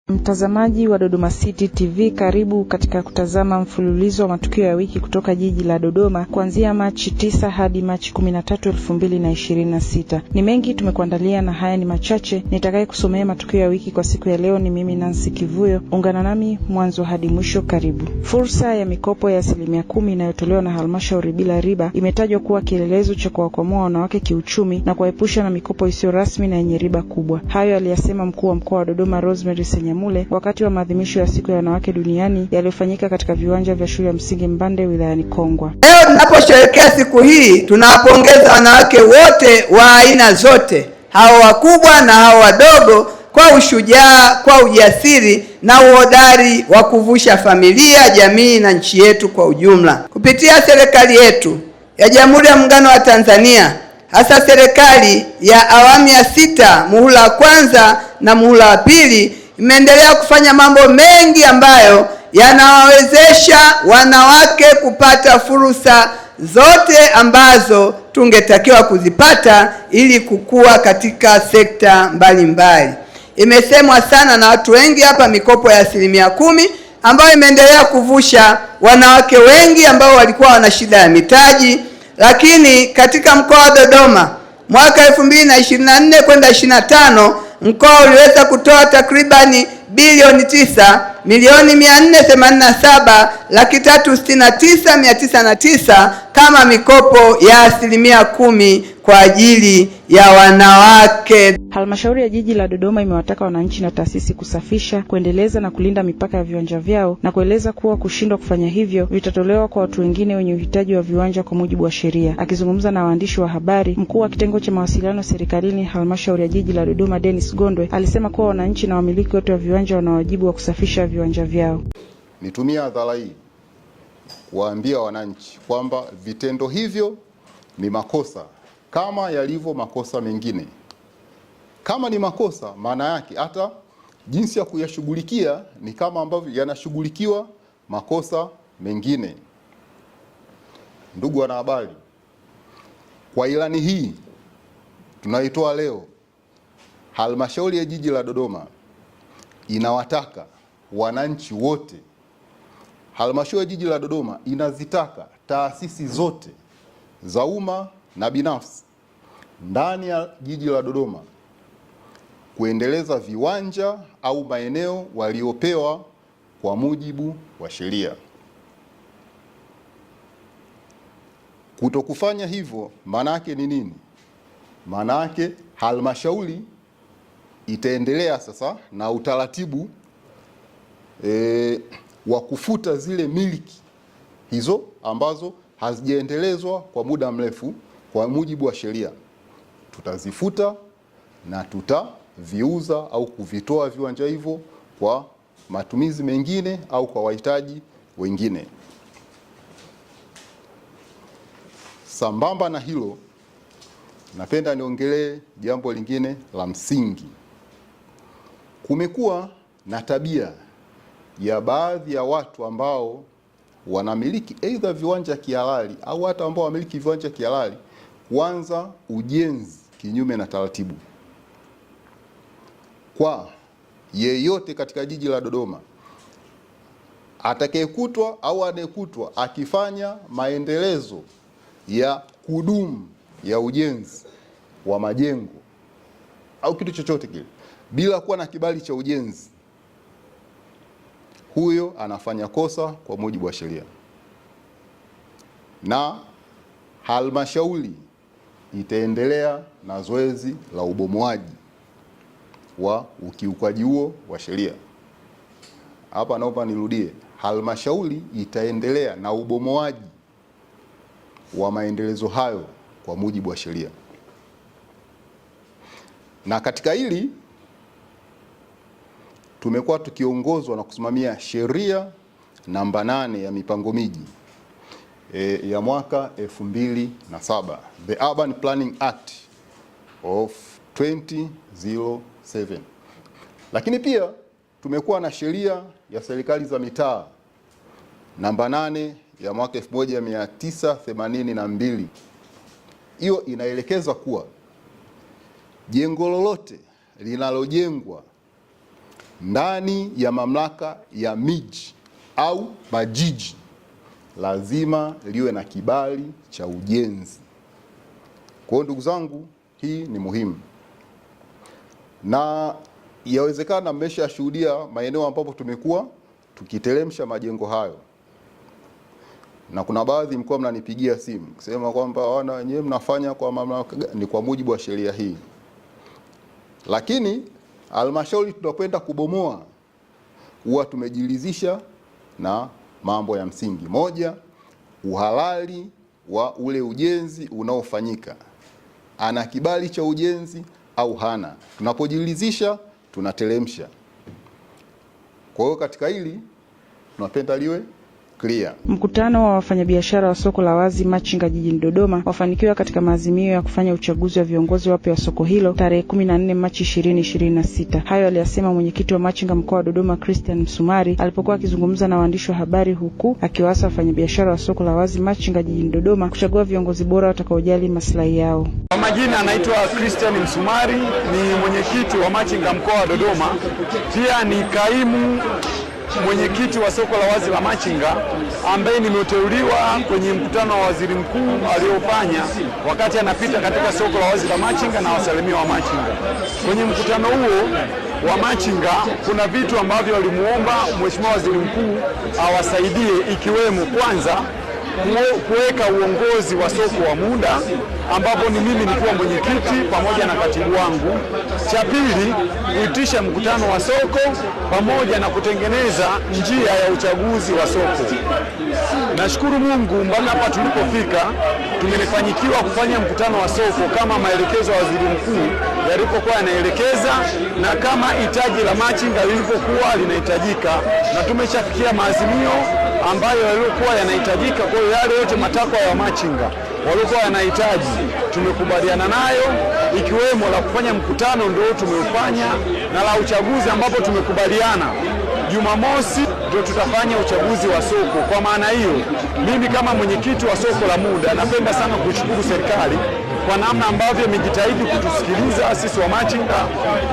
Mtazamaji wa Dodoma City TV, karibu katika kutazama mfululizo wa matukio ya wiki kutoka jiji la Dodoma kuanzia Machi 9 hadi Machi 13, 2026. Ni mengi tumekuandalia na haya ni machache. Nitakaye kusomea matukio ya wiki kwa siku ya leo ni mimi Nancy Kivuyo. Ungana nami mwanzo hadi mwisho. Karibu. Fursa ya mikopo ya 10% inayotolewa na halmashauri bila riba imetajwa kuwa kielelezo cha kuwakwamua wanawake kiuchumi na kuwaepusha na mikopo isiyo rasmi na yenye riba kubwa. Hayo aliyasema mkuu wa mkoa wa Dodoma Rosemary Senyamule wakati wa maadhimisho ya siku ya wanawake duniani yaliyofanyika katika viwanja vya shule ya msingi Mbande wilayani Kongwa. Leo tunaposherehekea siku hii, tunawapongeza wanawake wote wa aina zote, hao wakubwa na hao wadogo, kwa ushujaa, kwa ujasiri na uhodari wa kuvusha familia, jamii na nchi yetu kwa ujumla. Kupitia serikali yetu ya Jamhuri ya Muungano wa Tanzania, hasa serikali ya awamu ya 6, muhula wa kwanza na muhula wa pili, imeendelea kufanya mambo mengi ambayo yanawawezesha wanawake kupata fursa zote ambazo tungetakiwa kuzipata ili kukua katika sekta mbalimbali. Imesemwa sana na watu wengi hapa mikopo ya 10% ambayo imeendelea kuvusha wanawake wengi ambao walikuwa wana shida ya mitaji, lakini katika mkoa wa Dodoma mwaka 2024 kwenda 25 mkoa uliweza kutoa takribani bilioni 9,487,369,909 kama mikopo ya 10% kwa ajili ya wanawake. Halmashauri ya jiji la Dodoma imewataka wananchi na taasisi kusafisha, kuendeleza na kulinda mipaka ya viwanja vyao na kueleza kuwa kushindwa kufanya hivyo vitatolewa kwa watu wengine wenye uhitaji wa viwanja kwa mujibu wa sheria. Akizungumza na waandishi wa habari, mkuu wa kitengo cha mawasiliano serikalini halmashauri ya jiji la Dodoma Dennis Gondwe alisema kuwa wananchi na wamiliki wote wa viwanja wana wajibu wa kusafisha viwanja vyao. Nitumia hadhara hii kuwaambia wananchi kwamba vitendo hivyo ni makosa kama yalivyo makosa mengine. Kama ni makosa, maana yake hata jinsi ya kuyashughulikia ni kama ambavyo yanashughulikiwa makosa mengine. Ndugu wanahabari, kwa ilani hii tunaitoa leo, halmashauri ya jiji la Dodoma inawataka wananchi wote. Halmashauri ya jiji la Dodoma inazitaka taasisi zote za umma na binafsi ndani ya jiji la Dodoma kuendeleza viwanja au maeneo waliopewa kwa mujibu wa sheria. Kutokufanya hivyo maana yake ni nini? Maana yake halmashauri itaendelea sasa na utaratibu wa kufuta zile miliki hizo ambazo hazijaendelezwa kwa muda mrefu kwa mujibu wa sheria. Tutazifuta na tutaviuza au kuvitoa viwanja hivyo kwa matumizi mengine au kwa wahitaji wengine. Sambamba na hilo, napenda niongelee jambo lingine la msingi. Kumekuwa na tabia ya baadhi ya watu ambao wanamiliki aidha viwanja kihalali au hata ambao wamiliki viwanja kihalali kuanza ujenzi kinyume na taratibu. Kwa yeyote katika jiji la Dodoma atakayekutwa au anayekutwa akifanya maendelezo ya kudumu ya ujenzi wa majengo au kitu chochote kile bila kuwa na kibali cha ujenzi, huyo anafanya kosa kwa mujibu wa sheria, na halmashauri itaendelea na zoezi la ubomoaji wa ukiukaji huo wa sheria. Hapa naomba nirudie, halmashauri itaendelea na ubomoaji wa maendelezo hayo kwa mujibu wa sheria. Na katika hili tumekuwa tukiongozwa na kusimamia sheria namba 8 ya mipango miji ya mwaka 2007, the Urban Planning Act of 2007. Lakini pia tumekuwa na sheria ya serikali za mitaa namba 8 ya mwaka 1982. Hiyo inaelekeza kuwa jengo lolote linalojengwa ndani ya mamlaka ya miji au majiji lazima liwe na kibali cha ujenzi. Kwa hiyo ndugu zangu, hii ni muhimu, na yawezekana mmeshashuhudia maeneo ambapo tumekuwa tukiteremsha majengo hayo, na kuna baadhi mkoa mnanipigia simu kusema kwamba wana wenyewe mnafanya kwa mamlaka. Ni kwa mujibu wa sheria hii, lakini halmashauri tunakwenda kubomoa huwa tumejilizisha na mambo ya msingi. Moja, uhalali wa ule ujenzi unaofanyika, ana kibali cha ujenzi au hana. Tunapojilizisha tunateremsha. Kwa hiyo katika hili tunapenda liwe clear. Mkutano wa wafanyabiashara wa soko la wazi Machinga jijini Dodoma wafanikiwa katika maazimio ya kufanya uchaguzi wa viongozi wapya wa soko hilo tarehe 14 Machi 2026. Hayo aliyasema mwenyekiti wa Machinga mkoa wa Dodoma Christian Msumari alipokuwa akizungumza na waandishi wa habari, huku akiwaasa wafanyabiashara wa soko la wazi Machinga jijini Dodoma kuchagua viongozi bora watakaojali maslahi yao. Kwa majina anaitwa Christian Msumari, ni mwenyekiti wa Machinga mkoa wa Dodoma, pia ni kaimu mwenyekiti wa soko la wazi la Machinga, ambaye nimeteuliwa kwenye mkutano wa waziri mkuu aliofanya wakati anapita katika soko la wazi la Machinga na wasalimia wa Machinga. Kwenye mkutano huo wa Machinga kuna vitu ambavyo walimuomba mheshimiwa waziri mkuu awasaidie, ikiwemo kwanza kuweka uongozi wa soko wa muda, ambapo ni mimi nikiwa mwenyekiti pamoja na katibu wangu. Cha pili, kuitisha mkutano wa soko pamoja na kutengeneza njia ya uchaguzi wa soko. Nashukuru Mungu mpaka hapa tulipofika tumefanikiwa kufanya mkutano wa soko kama maelekezo ya waziri mkuu yalipokuwa yanaelekeza na kama hitaji la Machinga lilipokuwa linahitajika, na tumeshafikia maazimio ambayo yalikuwa yanahitajika. Kwa hiyo yale yote matakwa ya Machinga walikuwa yanahitaji tumekubaliana nayo, ikiwemo la kufanya mkutano ndio tumeufanya, na la uchaguzi ambapo tumekubaliana Jumamosi ndio tutafanya uchaguzi wa soko. Kwa maana hiyo, mimi kama mwenyekiti wa soko la muda napenda sana kushukuru serikali kwa namna ambavyo imejitahidi kutusikiliza sisi wa Machinga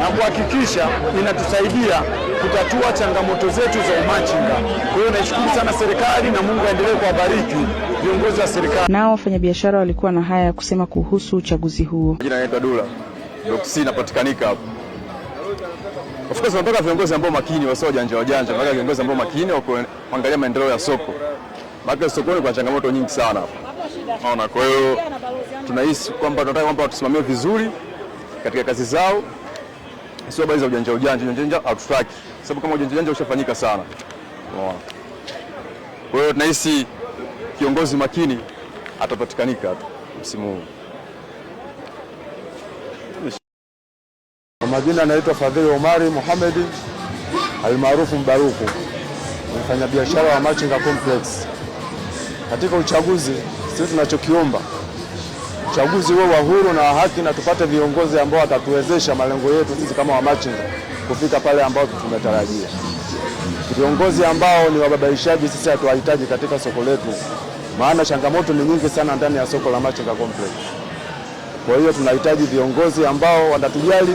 na kuhakikisha inatusaidia kutatua changamoto zetu za umachinga. Kwa hiyo naishukuru sana serikali na Mungu aendelee kuwabariki viongozi wa serikali. Nao wafanyabiashara walikuwa na haya ya kusema kuhusu uchaguzi huo. Jina naitwa Dula. Block C napatikanika hapo. Of course tunataka viongozi ambao makini, wasio janja, tunataka viongozi ambao makini wa kuangalia maendeleo ya soko. Maana sokoni kuna changamoto nyingi sana hapo. Unaona, kwa hiyo tunahisi kwamba tunataka kwamba watusimamie vizuri katika kazi zao. Sio habari za ujanja hatutaki. Sababu kama ujanja ushafanyika sana. Unaona. Kwa hiyo tunahisi kiongozi makini atapatikanika msimu huu. Kwa majina anaitwa Fadhili Omari Mohamed almaarufu Mbaruku, mfanya biashara wa Machinga Complex. Katika uchaguzi sisi tunachokiomba uchaguzi uwe wa huru na haki, na tupate viongozi ambao watatuwezesha malengo yetu sisi kama wa Machinga kufika pale ambapo tumetarajia. Viongozi ambao ni wababaishaji sisi hatuwahitaji katika soko letu, maana changamoto ni nyingi sana ndani ya soko la Machinga Complex. Kwa hiyo tunahitaji viongozi ambao watatujali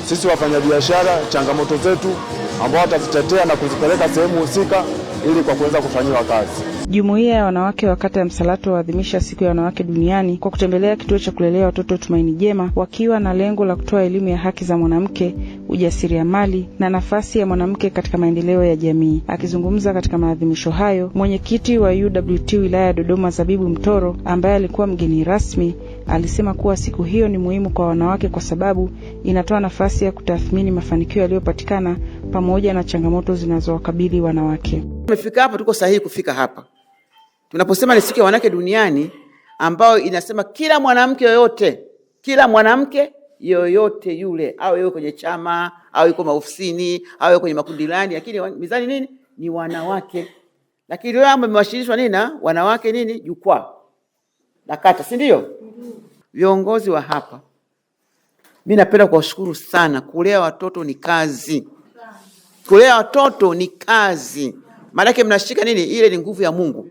sisi wafanyabiashara, changamoto zetu, ambao watazitetea na kuzipeleka sehemu husika ili kwa kuweza kufanyiwa kazi. Jumuiya ya wanawake wa kata ya Msalato waadhimisha siku ya wanawake duniani kwa kutembelea kituo cha kulelea watoto Tumaini Jema, wakiwa na lengo la kutoa elimu ya haki za mwanamke, ujasiriamali na nafasi ya mwanamke katika maendeleo ya jamii. Akizungumza katika maadhimisho hayo, mwenyekiti wa UWT wilaya ya Dodoma Zabibu Mtoro, ambaye alikuwa mgeni rasmi, alisema kuwa siku hiyo ni muhimu kwa wanawake kwa sababu inatoa nafasi ya kutathmini mafanikio yaliyopatikana pamoja na changamoto zinazowakabili wanawake. Tumefika hapa, tuko sahihi kufika hapa. Tunaposema ni siku ya wanawake duniani, ambao inasema kila mwanamke yoyote yule, au yuko kwenye chama, au yuko maofisini, au yuko kwenye makundi fulani, lakini mizani nini? Ni wanawake. Lakini leo mmewashirikishwa nini na wanawake nini? Jukwaa la kata, si ndio? Viongozi wa hapa, mimi napenda kuwashukuru sana. Kulea watoto ni kazi. Kulea watoto ni kazi. Maana yake mnashika nini? Ile ni nguvu ya Mungu.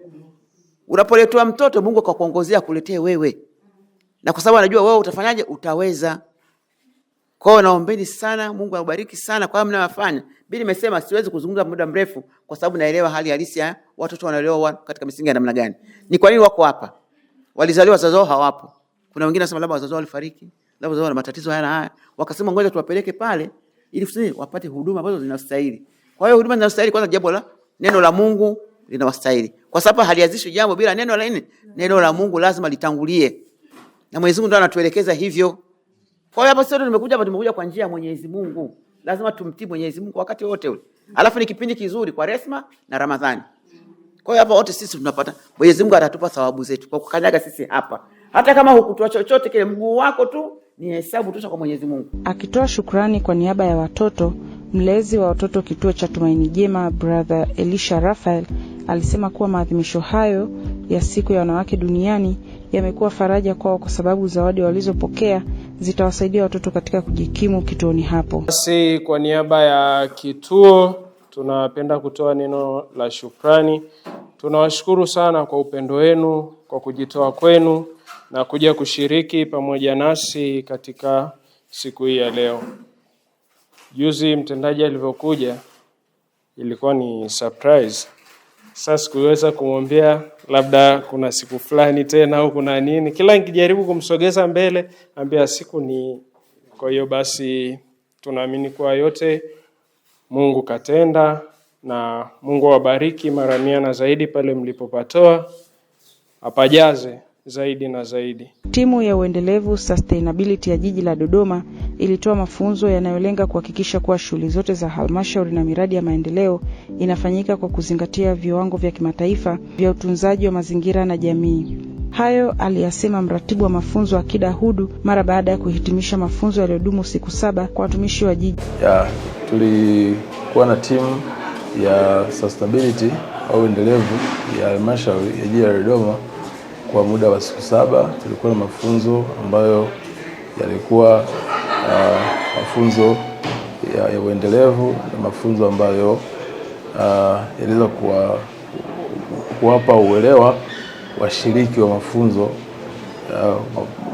Unapoletea mtoto, Mungu akakuongozea kuletee wewe. Na kwa sababu anajua wewe utafanyaje, utaweza. Kwa hiyo naombeni sana, Mungu awabariki sana kwa mnayofanya. Mimi nimesema siwezi kuzungumza muda mrefu kwa sababu naelewa hali halisi ya watoto wanalelewa katika misingi ya namna gani. Ni kwa nini wako hapa? Walizaliwa wazazi wao hawapo. Kuna wengine wanasema labda wazazi wao walifariki, labda wazazi wao wana matatizo haya. Wakasema ngoja tuwapeleke pale ili kusudi wapate huduma ambazo zinastahili. Kwa hiyo huduma zinastahili, kwanza jambo la neno la Mungu linawastahili. Kwa sababu halianzishi jambo bila neno la nini? Neno la Mungu lazima litangulie. Na Mwenyezi Mungu ndiye anatuelekeza hivyo. Kwa hiyo hapa sasa tumekuja kwa njia ya Mwenyezi Mungu. Lazima tumtii Mwenyezi Mungu wakati wote ule. Alafu ni kipindi kizuri kwa Resma na Ramadhani. Kwa hiyo hapa wote sisi tunapata, Mwenyezi Mungu atatupa thawabu zetu kwa kukanyaga sisi hapa. Hata kama hukutoa chochote kile, mguu wako tu ni hesabu tosha kwa Mwenyezi Mungu. Akitoa shukrani kwa niaba ya watoto, mlezi wa watoto kituo cha Tumaini Jema Brother Elisha Raphael alisema kuwa maadhimisho hayo ya siku ya wanawake duniani yamekuwa faraja kwao kwa sababu zawadi walizopokea zitawasaidia watoto katika kujikimu kituoni hapo. Basi kwa niaba ya kituo tunapenda kutoa neno la shukrani. Tunawashukuru sana kwa upendo wenu, kwa kujitoa kwenu na kuja kushiriki pamoja nasi katika siku hii ya leo. Juzi mtendaji alivyokuja ilikuwa ni surprise. Sasa sikuweza kumwambia labda kuna siku fulani tena au kuna nini. Kila nikijaribu kumsogeza mbele, ambia siku ni. Kwa hiyo basi tunaamini kwa yote Mungu katenda, na Mungu awabariki mara 100 na zaidi pale mlipopatoa, apajaze zaidi na zaidi. Timu ya uendelevu sustainability ya jiji la Dodoma ilitoa mafunzo yanayolenga kuhakikisha kuwa shughuli zote za halmashauri na miradi ya maendeleo inafanyika kwa kuzingatia viwango vya kimataifa vya utunzaji wa mazingira na jamii. Hayo aliyasema mratibu wa mafunzo Akida Hudu mara baada ya kuhitimisha mafunzo yaliyodumu siku 7 kwa watumishi wa jiji. Tulikuwa na timu ya sustainability au endelevu ya halmashauri ya jiji la Dodoma kwa muda wa siku 7. Tulikuwa na mafunzo ambayo yalikuwa mafunzo ya uendelevu na mafunzo ambayo yaliweza kuwapa uelewa washiriki wa mafunzo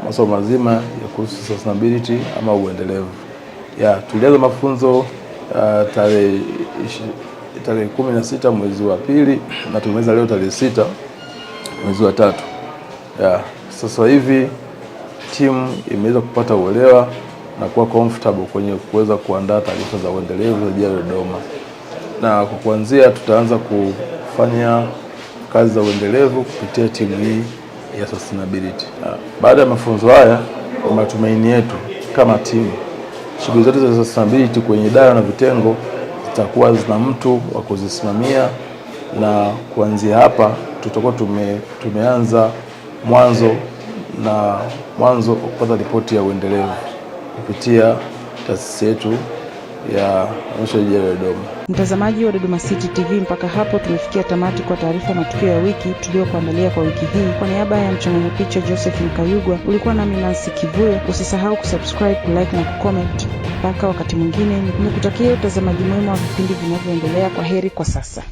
masomo mazima ya kuhusu sustainability ama uendelevu. Tulianza mafunzo tarehe 16 mwezi wa 2 na tumemaliza leo tarehe 6 mwezi wa 3. Sasa hivi timu imeweza kupata uelewa na kuwa comfortable kwenye kuweza kuandaa taarifa za uendelevu za jiji la Dodoma. Na kwa kuanzia tutaanza kufanya kazi za uendelevu kupitia timu hii ya sustainability. Baada ya mafunzo haya, kwa matumaini yetu kama timu, shughuli zote za sustainability kwenye idara na vitengo zitakuwa zina mtu wa kuzisimamia, na kuanzia hapa tutakuwa tumeanza mwanzo kupata ripoti ya uendelevu kupitia taasisi yetu ya halmashauri ya Dodoma. Mtazamaji wa Dodoma City TV, mpaka hapo tumefikia tamati kwa taarifa matukio ya wiki tuliyokuandalia kwa wiki hii. Kwa niaba ya mchanganya picha Joseph Mkayugwa, ulikuwa nami Nancy Kivuyo. Usisahau kusubscribe, kulike na kucomment. Mpaka wakati mwingine, nikutakia utazamaji mwema wa vipindi vinavyoendelea. Kwa heri kwa sasa.